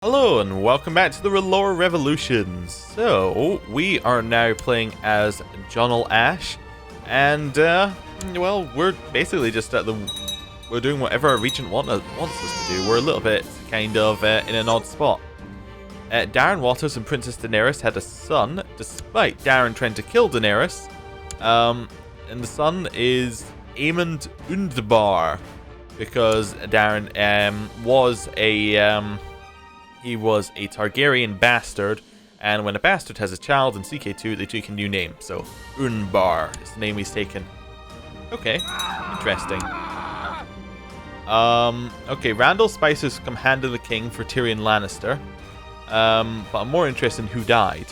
Hello and welcome back to the Relore Revolutions. So, we are now playing as Jonal Ash, and, well, we're basically just we're doing whatever our regent wants us to do. We're a little bit, kind of, in an odd spot. Darren Waters and Princess Daenerys had a son, despite Darren trying to kill Daenerys. And the son is Aemond Undbar, because Darren, he was a Targaryen bastard, and when a bastard has a child in CK2, they take a new name. So, Unbar is the name he's taken. Okay, interesting. Okay, Randall Spicer's come hand of the king for Tyrion Lannister. But I'm more interested in who died.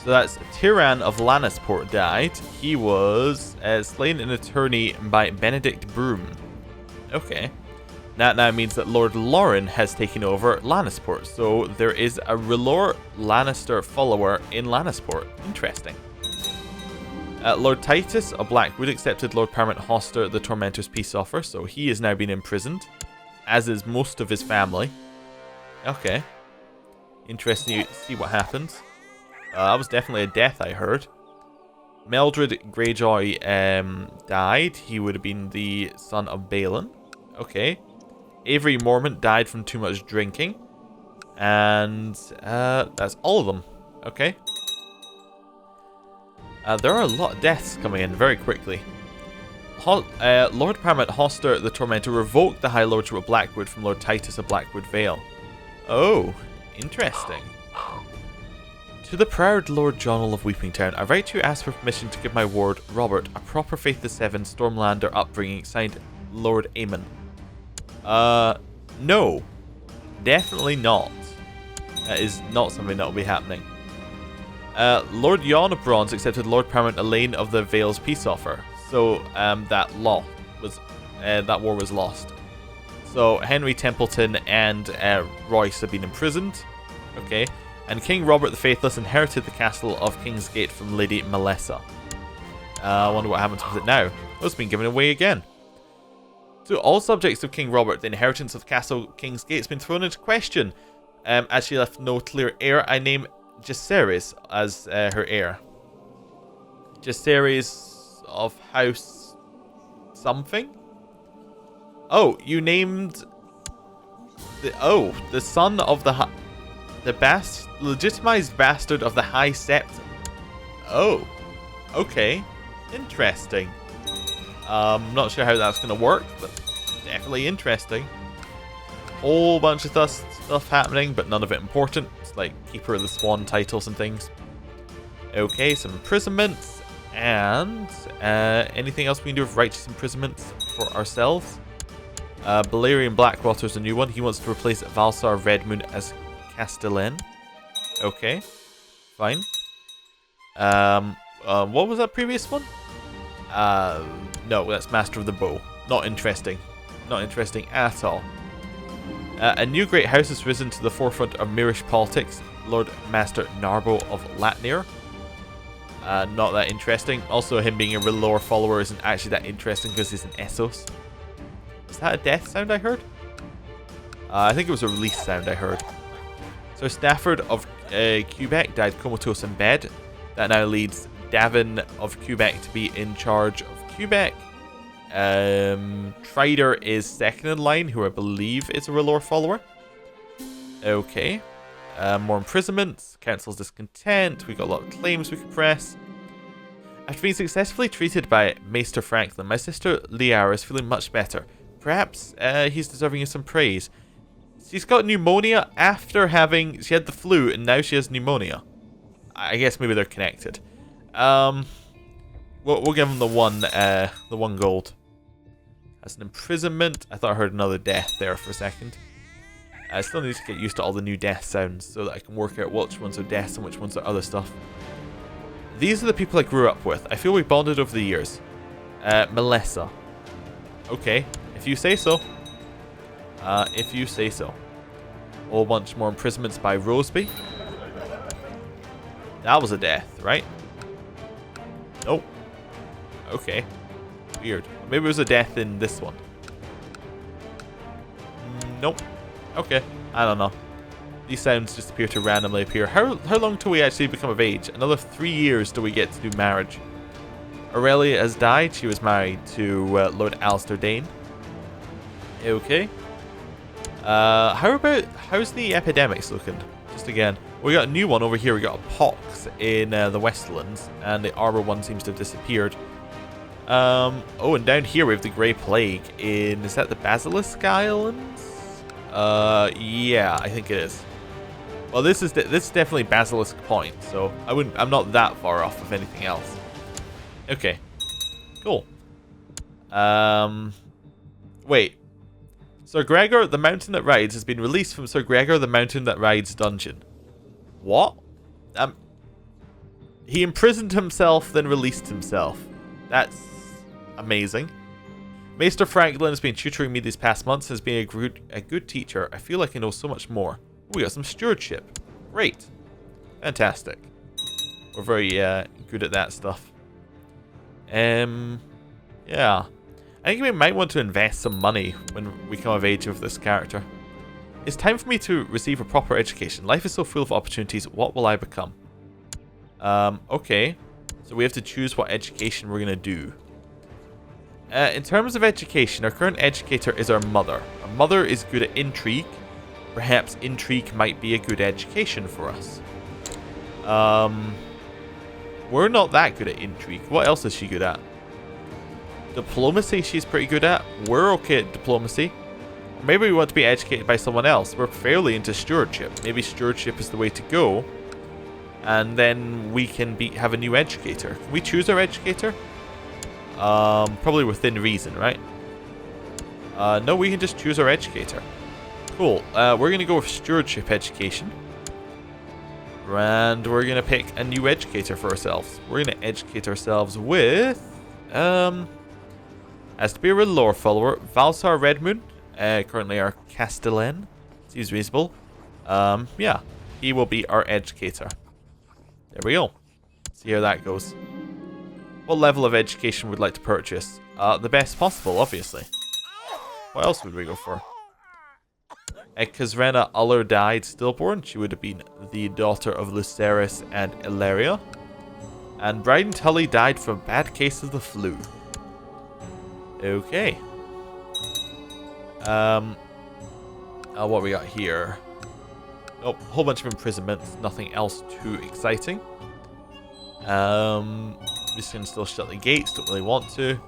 So that's Tyrann of Lannisport died. He was slain in a tourney by Benedict Broom. Okay. That now means that Lord Lauren has taken over Lannisport, so there is a Relore Lannister follower in Lannisport. Interesting. Lord Titus of Blackwood accepted Lord Paramount Hoster, the Tormentor's peace offer, so he has now been imprisoned, as is most of his family. Okay. Interesting to see what happens. That was definitely a death, I heard. Meldred Greyjoy died. He would have been the son of Balon. Okay. Avery Mormont died from too much drinking. And that's all of them. Okay. There are a lot of deaths coming in very quickly. Lord Paramount Hoster, the Tormentor, revoked the High Lordship of Blackwood from Lord Titus of Blackwood Vale. Oh, interesting. To the proud Lord Jonal of Weepingtown, I write to ask for permission to give my ward, Robert, a proper Faith the Seven Stormlander upbringing, signed Lord Aemon. No. Definitely not. That is not something that will be happening. Lord Yon of Bronze accepted Lord Paramount Elaine of the Vale's peace offer. So, that war was lost. So, Henry Templeton and Royce have been imprisoned. Okay. And King Robert the Faithless inherited the castle of Kingsgate from Lady Melissa. I wonder what happens with it now. Oh, it's been given away again. To all subjects of King Robert, the inheritance of Castle Kingsgate has been thrown into question. As she left no clear heir, I name Jacaerys as her heir. Jacaerys of House something? Oh, you named the son of the legitimized bastard of the High Septon. Oh, okay, interesting. Not sure how that's going to work, but definitely interesting. Whole bunch of stuff happening, but none of it important. It's like Keeper of the Swan titles and things. Okay, some imprisonments, and anything else we can do with righteous imprisonments for ourselves? Balerion Blackwater's a new one. He wants to replace Valsar Redmoon as Castellan. Okay, fine. What was that previous one? No, that's Master of the Bow. Not interesting. Not interesting at all. A new great house has risen to the forefront of Mirish politics. Lord Master Narbo of Latnir. Not that interesting. Also, him being a Relore follower isn't actually that interesting because he's an Essos. Was that a death sound I heard? I think it was a release sound I heard. So Stafford of Quebec died comatose in bed. That now leads Davin of Quebec to be in charge of Quebec. Trider is second in line, who I believe is a Relore follower. Okay. More imprisonments. Council's discontent. We got a lot of claims we could press. After being successfully treated by Maester Franklin, my sister Liara is feeling much better. Perhaps he's deserving of some praise. She's got pneumonia after she had the flu, and now she has pneumonia. I guess maybe they're connected. We'll give him the one gold. As an imprisonment, I thought I heard another death there for a second. I still need to get used to all the new death sounds so that I can work out which ones are deaths and which ones are other stuff. These are the people I grew up with. I feel we bonded over the years. Melissa. Okay, if you say so. If you say so. A whole bunch more imprisonments by Roseby. That was a death, right? Nope. Okay. Weird. Maybe it was a death in this one. Nope. Okay. I don't know. These sounds just appear to randomly appear. How long till we actually become of age? Another 3 years till we get to do marriage. Aurelia has died. She was married to Lord Alistair Dane. Okay. How's the epidemics looking? Just again, we got a new one over here. We got a pox in the Westlands, and the Arbor one seems to have disappeared. Oh, and down here we have the Grey Plague in, is that the Basilisk Islands? Yeah, I think it is. Well, this is definitely Basilisk Point, so I'm not that far off of anything else. Okay, cool. Wait. Sir Gregor, the Mountain That Rides, has been released from Sir Gregor, the Mountain That Rides dungeon. What? He imprisoned himself, then released himself. That's amazing. Maester Franklin has been tutoring me these past months, has been a good teacher. I feel like I know so much more. We got some stewardship. Great. Fantastic. We're very good at that stuff. Yeah. I think we might want to invest some money when we come of age with this character. It's time for me to receive a proper education. Life is so full of opportunities. What will I become? Okay. So we have to choose what education we're going to do. In terms of education, our current educator is our mother. Our mother is good at intrigue. Perhaps intrigue might be a good education for us. We're not that good at intrigue. What else is she good at? Diplomacy she's pretty good at. We're okay at diplomacy. Maybe we want to be educated by someone else. We're fairly into stewardship. Maybe stewardship is the way to go. And then we can have a new educator. Can we choose our educator? Probably within reason, right? No, we can just choose our educator. Cool. We're going to go with stewardship education. And we're going to pick a new educator for ourselves. We're going to educate ourselves with... as to be a lore follower, Valsar Redmoon. Currently our Castellan. Seems reasonable. Yeah. He will be our educator. There we go. See how that goes. What level of education would like to purchase? The best possible, obviously. What else would we go for? Kazrena Uller died stillborn. She would have been the daughter of Lucerys and Ilaria. And Bryden Tully died from a bad case of the flu. Okay. What we got here? Oh, a whole bunch of imprisonments. Nothing else too exciting. Just gonna still shut the gates. Don't really want to.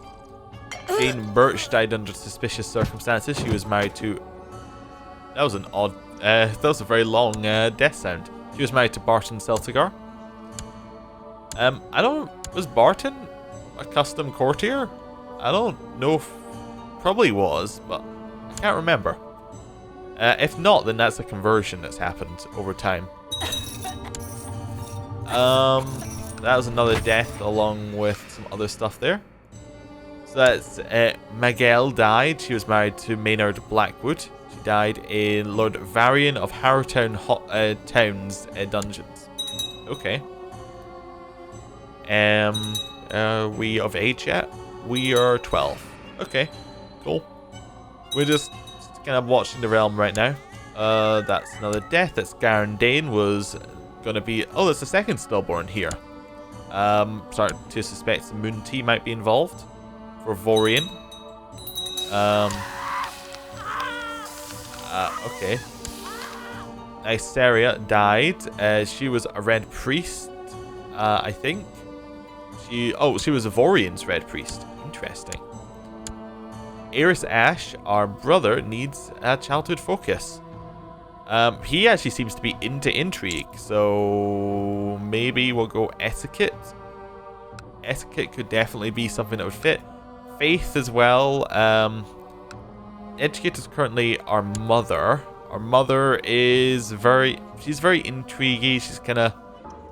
Jane Birch died under suspicious circumstances. She was married to... That was an odd... that was a very long death sound. She was married to Barton Celtigar. I don't... Was Barton a custom courtier? I don't know if... Probably was, but I can't remember. If not, then that's a conversion that's happened over time. That was another death along with some other stuff there. So that's Miguel died. She was married to Maynard Blackwood. She died in Lord Varian of Harrowtown Town's dungeons. Okay. Are we of age yet? We are 12. Okay, cool. We're just kind of watching the realm right now. That's another death. That's Garen Dane was going to be... Oh, there's a second stillborn here. Starting to suspect some Moon Tea might be involved for Vorian. Okay. Nyceria died. She was a red priest, I think. She was a Vorian's red priest. Interesting. Eris Ash, our brother, needs a childhood focus. He actually seems to be into intrigue, so maybe we'll go etiquette. Etiquette could definitely be something that would fit. Faith as well. Etiquette is currently our mother. Our mother is she's very intriguey. She's kind of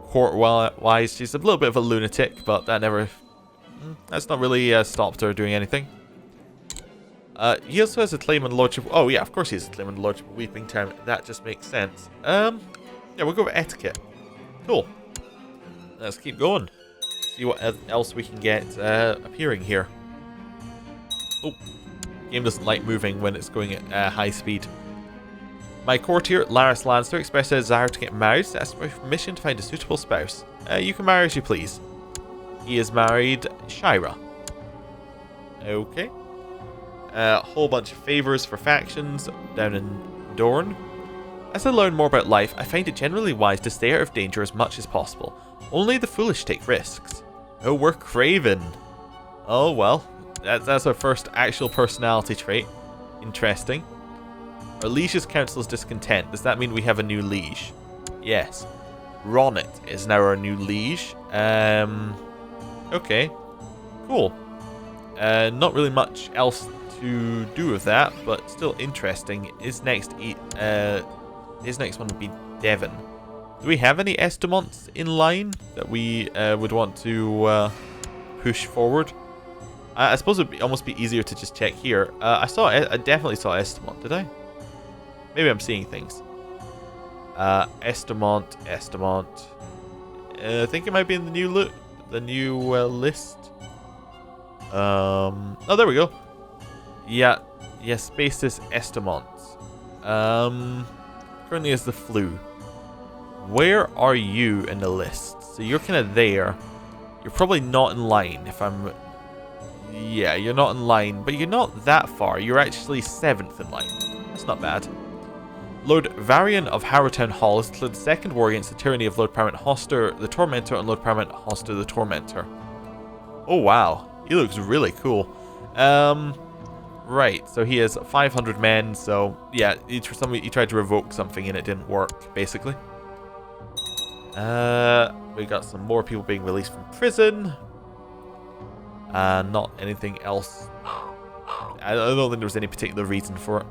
court-wise. She's a little bit of a lunatic, but that's not really stopped her doing anything. He also has a claim on Lordship. Oh yeah, of course he has a claim on Lordship of Weeping Town. That just makes sense. Yeah, we'll go with etiquette. Cool. Let's keep going. See what else we can get appearing here. Oh, game doesn't like moving when it's going at high speed. My courtier, Laris Lannister, expressed a desire to get married, so asked for permission to find a suitable spouse. You can marry as you please. He is married Shira. Okay. A whole bunch of favors for factions down in Dorne. As I learn more about life, I find it generally wise to stay out of danger as much as possible. Only the foolish take risks. Oh, we're Craven. Oh, well. That's our first actual personality trait. Interesting. Our liege's council is discontent. Does that mean we have a new liege? Yes. Ronnet is now our new liege. Okay. Cool. Not really much else to do with that, but still interesting. His next one would be Devon. Do we have any Estemonts in line that we would want to push forward? I suppose it would almost be easier to just check here. I definitely saw Estemont, did I? Maybe I'm seeing things. Estemont. I think it might be in the new list. Oh, there we go. Yeah, Spaces Estemont. Currently is the flu. Where are you in the list? So you're kind of there. You're probably not in line. Yeah, you're not in line, but you're not that far. You're actually 7th in line. That's not bad. Lord Varian of Harrowtown Hall has declared the second war against the tyranny of Lord Paramount Hoster the Tormentor and Lord Paramount Hoster the Tormentor. Oh wow, he looks really cool. Right, so he has 500 men, so yeah, he tried to revoke something and it didn't work, basically. We got some more people being released from prison. Not anything else. I don't think there was any particular reason for it.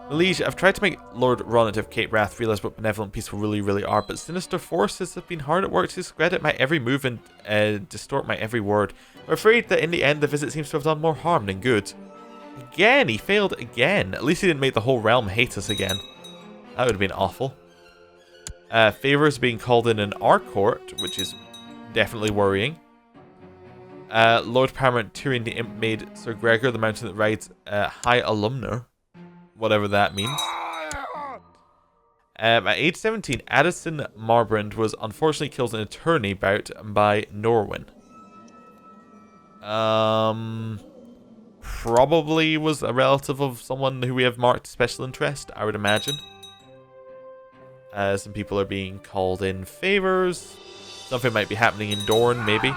Liege, I've tried to make Lord Ronnet of Cape Wrath realize what benevolent peaceful really are, but sinister forces have been hard at work to discredit my every move and distort my every word. I'm afraid that in the end the visit seems to have done more harm than good. Again, he failed again. At least he didn't make the whole realm hate us again. That would have been awful. Favors being called in our court, which is definitely worrying. Lord Paramount Tyrion the Imp made Sir Gregor the mountain that rides High Alumner. Whatever that means. At age 17, Addison Marbrand was unfortunately killed in a tourney bout by Norwin. Probably was a relative of someone who we have marked special interest, I would imagine. Some people are being called in favors. Something might be happening in Dorne, maybe.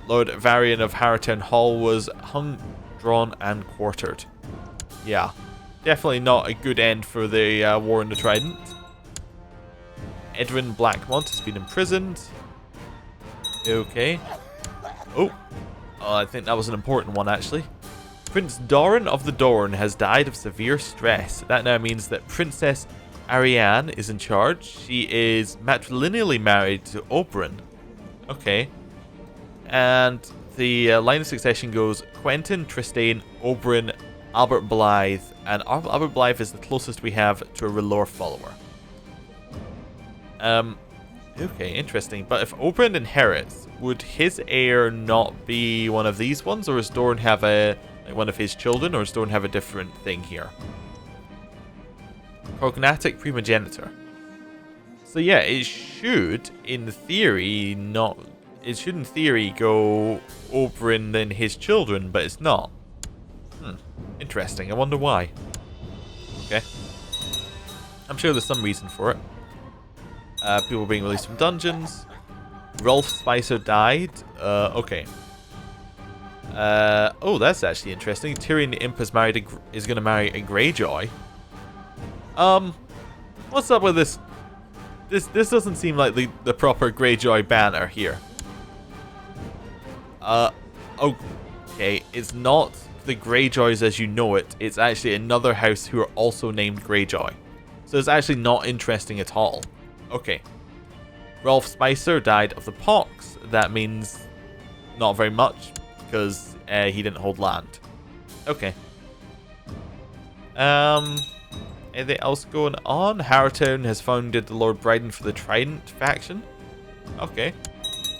Lord Varian of Harrowtown Hall was hung, drawn, and quartered. Yeah, definitely not a good end for the War in the Trident. Edwin Blackmont has been imprisoned. Okay. Oh, I think that was an important one, actually. Prince Doran of the Dorne has died of severe stress. That now means that Princess Ariane is in charge. She is matrilineally married to Oberyn. Okay. And the line of succession goes Quentin, Trystane, Oberyn, Albert Blythe, and Albert Blythe is the closest we have to a R'hllor follower. Okay, interesting. But if Oberyn inherits, would his heir not be one of these ones, or does Dorne have one of his children, or does Dorne have a different thing here? Cognatic primogenitor. So yeah, it should, in theory, It should, in theory, go Oberyn then his children, but it's not. Interesting. I wonder why. Okay. I'm sure there's some reason for it. People being released from dungeons. Rolf Spicer died. Okay. Oh, that's actually interesting. Tyrion the Imp is going to marry a Greyjoy. What's up with this? This doesn't seem like the proper Greyjoy banner here. Okay, it's not the Greyjoys as you know it. It's actually another house who are also named Greyjoy. So it's actually not interesting at all. Okay. Rolf Spicer died of the pox. That means not very much, because he didn't hold land. Okay. Anything else going on? Harrowtown has founded the Lord Bryden for the Trident faction. Okay.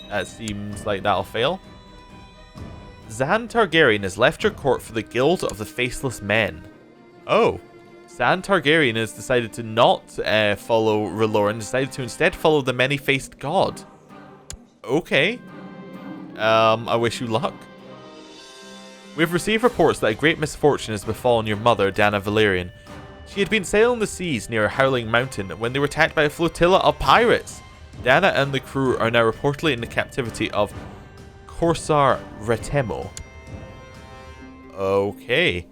That seems like that'll fail. Zan Targaryen has left her court for the Guild of the Faceless Men. Oh. San Targaryen has decided to not follow R'hllor and decided to instead follow the many-faced god. Okay. I wish you luck. We've received reports that a great misfortune has befallen your mother, Dana Valerian. She had been sailing the seas near Howling Mountain when they were attacked by a flotilla of pirates. Dana and the crew are now reportedly in the captivity of Corsar Retemo. Okay.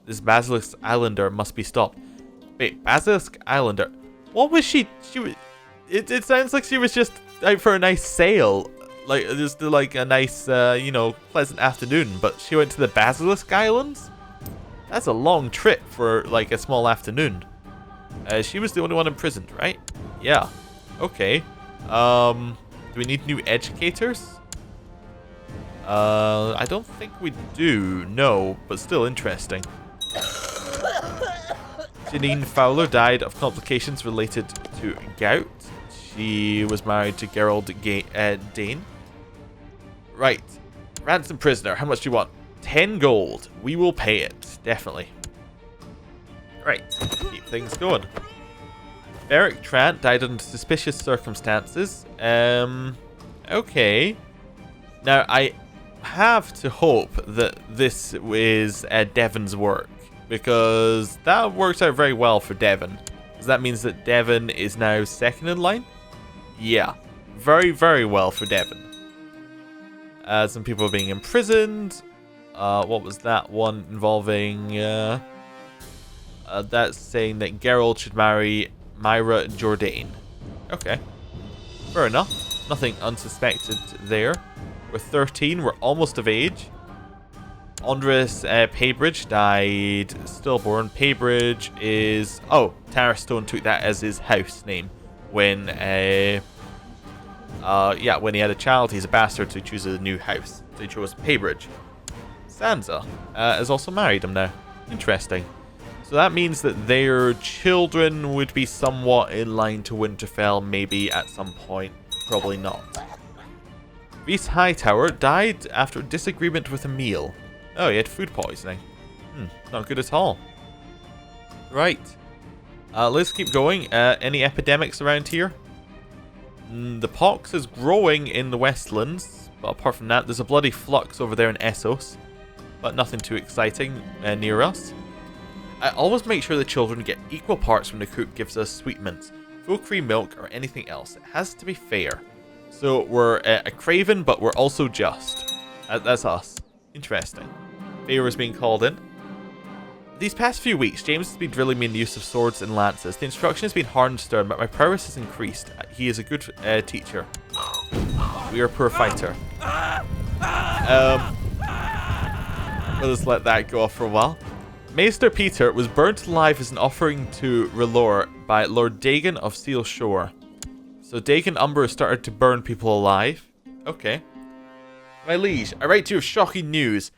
This Basilisk Islander must be stopped. Wait, Basilisk Islander? What was she? It sounds like she was just out for a nice sail. Like, just like a nice, pleasant afternoon. But she went to the Basilisk Islands? That's a long trip for, like, a small afternoon. She was the only one imprisoned, right? Yeah. Okay. Do we need new educators? I don't think we do. No, but still interesting. Janine Fowler died of complications related to gout. She was married to Gerald Dane. Right. Ransom prisoner. How much do you want? 10 gold. We will pay it. Definitely. Right. Keep things going. Beric Trant died under suspicious circumstances. Okay. Now, I have to hope that this is Devon's work, because that works out very well for Devon. Because that means that Devon is now second in line? Yeah. Very, very well for Devon. Some people are being imprisoned. What was that one involving? That's saying that Geralt should marry Myra Jourdain. Okay. Fair enough. Nothing unsuspected there. We're 13. We're almost of age. Andres Paybridge died stillborn. Paybridge is... Oh, Tara Stone took that as his house name when... when he had a child, he's a bastard, so he chooses a new house. So he chose Paybridge. Sansa has also married him now. Interesting. So that means that their children would be somewhat in line to Winterfell, maybe at some point. Probably not. Rhys Hightower died after a disagreement with a meal. Oh, he had food poisoning. Not good at all. Right. Let's keep going. Any epidemics around here? The pox is growing in the Westlands, but apart from that, there's a bloody flux over there in Essos. But nothing too exciting near us. I always make sure the children get equal parts when the cook gives us sweetmeats, full cream milk, or anything else. It has to be fair. So we're a craven, but we're also just. That's us. Interesting. Favor is being called in. These past few weeks, James has been drilling me in the use of swords and lances. The instruction has been hard and stern, but my prowess has increased. He is a good teacher. We are a poor fighter. We'll just let that go off for a while. Maester Peter was burnt alive as an offering to R'hllor by Lord Dagon of Seal Shore. So Dagon Umber has started to burn people alive. Okay. My liege, I write to you with shocking news.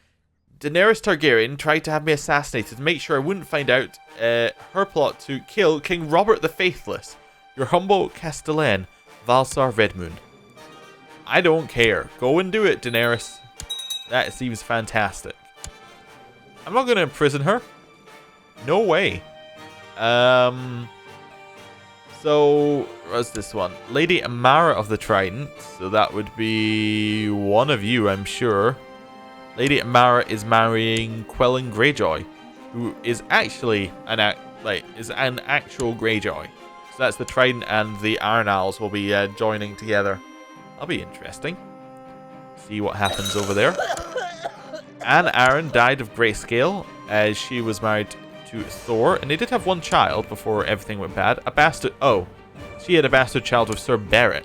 Daenerys Targaryen tried to have me assassinated to make sure I wouldn't find out her plot to kill King Robert the Faithless. Your humble castellan, Valsar Redmoon. I don't care. Go and do it, Daenerys. That seems fantastic. I'm not going to imprison her. No way. So, what's this one? Lady Amara of the Trident. So that would be one of you, I'm sure. Lady Amara is marrying Quelyn Greyjoy, who is actually an actual Greyjoy. So that's the Trident and the Iron Owls will be joining together. That'll be interesting. See what happens over there. Anne Arryn died of grayscale as she was married to Thor, and they did have one child before everything went bad. A bastard. Oh, she had a bastard child with Sir Beric.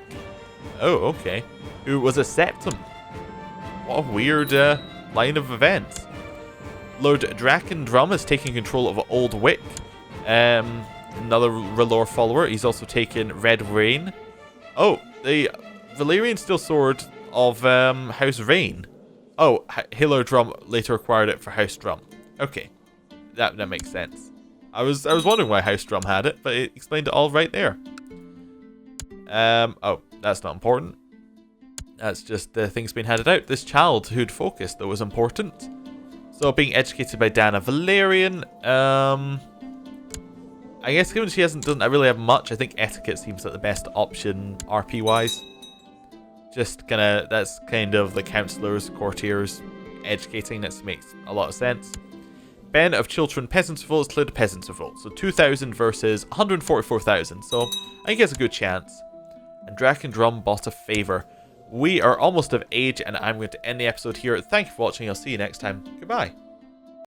Oh, okay. Who was a septum. What a weird line of events. Lord Drakendrum is taking control of Old Wick. Another R'hllor follower. He's also taken Red Rain. Oh, the Valyrian steel sword of House Rain. Oh, Hiller Drum later acquired it for House Drum. Okay, that makes sense. I was wondering why House Drum had it, but it explained it all right there. Oh, that's not important. That's just the things being handed out. This childhood focus, though, was important. So, being educated by Dana Valerian. I guess given she doesn't really have much, I think etiquette seems like the best option RP wise. Just that's kind of the counselors, courtiers, educating. That makes a lot of sense. Ben of Children Peasants Revolt is cleared Peasants Revolt. So 2,000 versus 144,000. So I think it's a good chance. And Draken Drum bought a favor. We are almost of age, and I'm going to end the episode here. Thank you for watching. I'll see you next time. Goodbye.